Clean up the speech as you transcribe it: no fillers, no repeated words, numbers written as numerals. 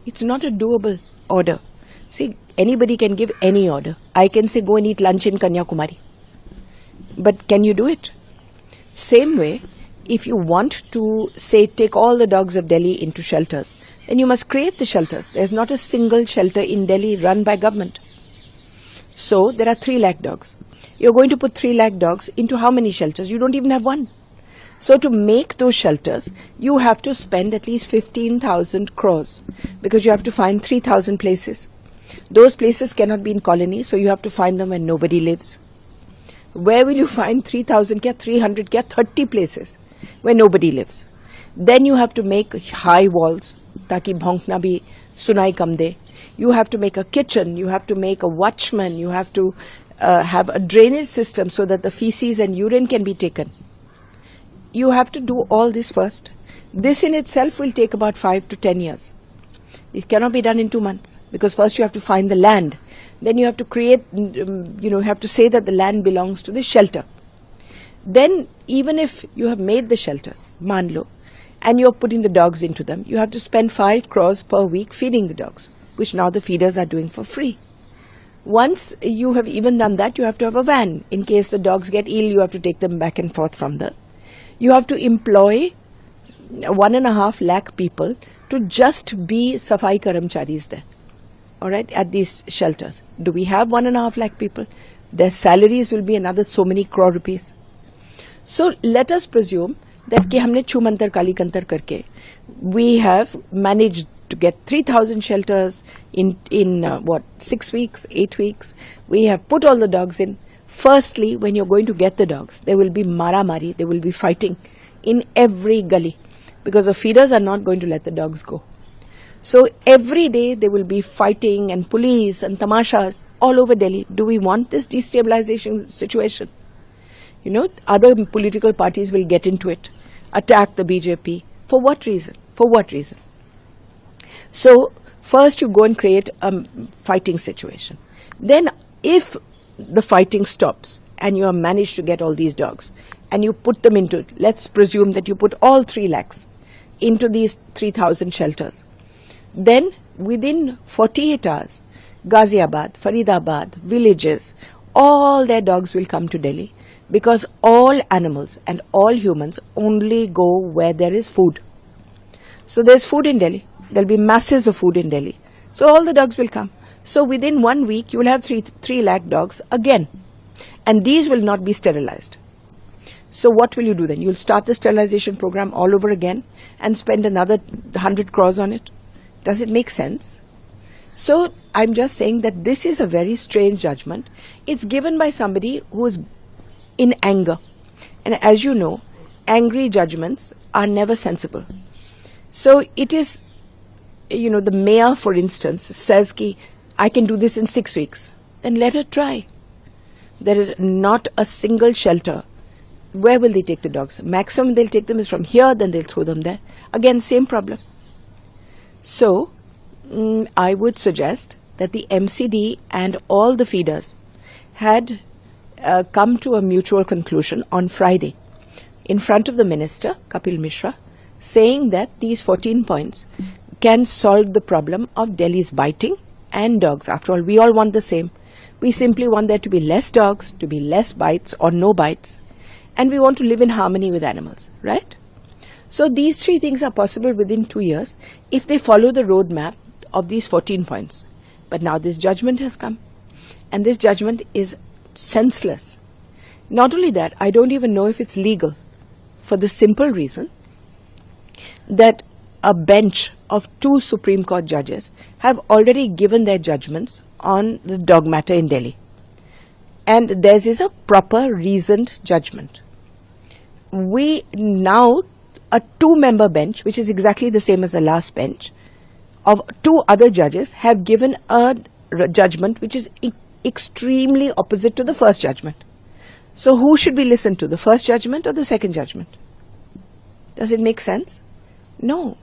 It's not a doable order. See, anybody can give any order. I can say go and eat lunch in Kanyakumari. But can you do it? Same way, if you want to say take all the dogs of Delhi into shelters, then you must create the shelters. There's not a single shelter in Delhi run by government. So there are 3 lakh dogs. You're going to put 3 lakh dogs into how many shelters? You don't even have one. So to make those shelters, you have to spend at least 15,000 crores because you have to find 3,000 places. Those places cannot be in colonies, so you have to find them where nobody lives. Where will you find 3,000, 300, 30 places where nobody lives? Then you have to make high walls, taki bhonkna bhi sunai kam de. You have to make a kitchen, you have to make a watchman, you have to have a drainage system so that the feces and urine can be taken. You have to do all this first. This in itself will take about 5 to 10 years. It cannot be done in 2 months because first you have to find the land. Then you have to create, have to say that the land belongs to the shelter. Then even if you have made the shelters, manlo, and you're putting the dogs into them, you have to spend 5 crores per week feeding the dogs, which now the feeders are doing for free. Once you have even done that, you have to have a van. In case the dogs get ill, you have to take them back and forth from there. You have to employ 1.5 lakh people to just be safai karamcharis there, all right, at these shelters. Do we have 1.5 lakh people? Their salaries will be another so many crore rupees. So let us presume that ki humne chumantar kalikantar karke, we have managed to get 3,000 shelters in 6 weeks, 8 weeks. We have put all the dogs in. Firstly, when you're going to get the dogs, there will be mara-mari, there will be fighting in every gully because the feeders are not going to let the dogs go. So every day there will be fighting and police and tamashas all over Delhi. Do we want this destabilization situation? Other political parties will get into it, attack the BJP. For what reason? For what reason? So first you go and create a fighting situation. Then if the fighting stops and you have managed to get all these dogs and you put them into, let's presume that you put all 3 lakhs into these 3,000 shelters. Then within 48 hours, Ghaziabad, Faridabad, villages, all their dogs will come to Delhi because all animals and all humans only go where there is food. So there's food in Delhi. There'll be masses of food in Delhi. So all the dogs will come. So within 1 week, you will have 3 lakh dogs again. And these will not be sterilized. So what will you do then? You'll start the sterilization program all over again and spend another 100 crores on it. Does it make sense? So I'm just saying that this is a very strange judgment. It's given by somebody who is in anger. And as you know, angry judgments are never sensible. So it is, the mayor, for instance, says ki, I can do this in 6 weeks. Then let her try. There is not a single shelter. Where will they take the dogs? Maximum they'll take them is from here, then they'll throw them there. Again, same problem. So, I would suggest that the MCD and all the feeders had come to a mutual conclusion on Friday in front of the minister, Kapil Mishra, saying that these 14 points can solve the problem of Delhi's biting and dogs. After all, we all want the same. We simply want there to be less dogs, to be less bites or no bites, and we want to live in harmony with animals, right? So these 3 things are possible within 2 years if they follow the roadmap of these 14 points. But now this judgment has come, and this judgment is senseless. Not only that, I don't even know if it's legal, for the simple reason that a bench of 2 Supreme Court judges have already given their judgments on the dog matter in Delhi. And theirs is a proper, reasoned judgment. We now, a 2-member bench, which is exactly the same as the last bench, of 2 other judges have given a judgment which is extremely opposite to the first judgment. So who should we listen to, the first judgment or the second judgment? Does it make sense? No.